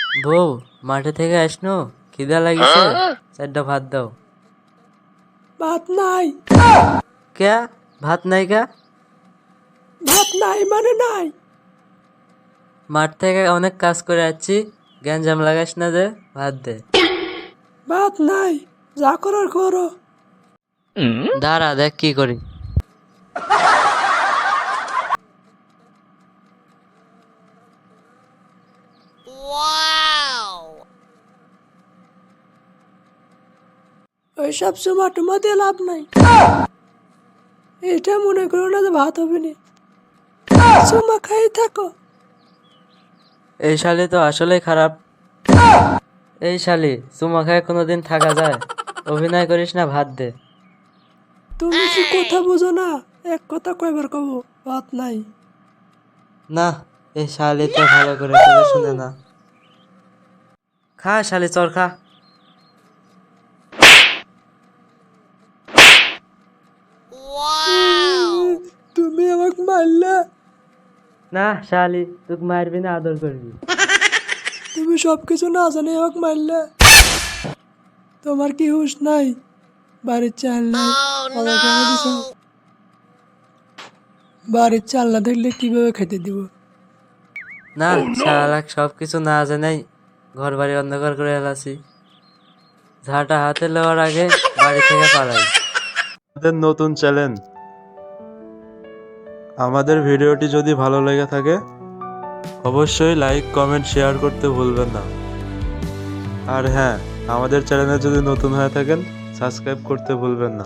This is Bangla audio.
বউ, মাঠে থেকে আসনো, খিদা লাগিছে, চারটা ভাত দাও। ভাত নাই। ক্যা? ভাত নাই কা? ভাত নাই মানে নাই। মাঠ থেকে অনেক কাজ করে আসছি, গ্যাঞ্জাম লাগাস না যে, ভাত দে। ভাত নাই, যা করার করো। দাঁড়া দেখ কি করি। ওইসব চুমা টুমা দিয়ে লাভ নাই। এটা মনে করো না যে ভাত হবে না, চুমা খাই থাকো। এই শালি তো আসলেই খারাপ। এই শালি, চুমা খায় কোনোদিন থাকা যায়? অভিনয় করিস না, ভাত দে। তুমি কি কথা বুঝো না? এক কথা কয়বার কব, ভাত নাই। না, এই শালি তো ভালো করে কথা শুনে না। খা শালি, চর খা। তুমি আমাকে মারলা। না শালি, তোকে মারবি না, আদর করবি। তুমি সবকিছু না জানে আমাকে মারলা। তোমার কি হুঁশ নাই? বাড়ির চাল নাই, আমার কেন দিছ? বাড়ির চাল না দেখলে কিভাবে খেতে দিব? না শালাক সবকিছু না জানাই ঘর বাড়ি অন্ধকার করে এলাছি। ঝাঁটা হাতে লওয়ার আগে বাড়ি থেকে পালাই। আমাদের নতুন চ্যালেঞ্জ। আমাদের ভিডিওটি যদি ভালো লেগে থাকে অবশ্যই লাইক কমেন্ট শেয়ার করতে ভুলবেন না। আর হ্যাঁ, আমাদের চ্যানেলে যদি নতুন হয়ে থাকেন সাবস্ক্রাইব করতে ভুলবেন না।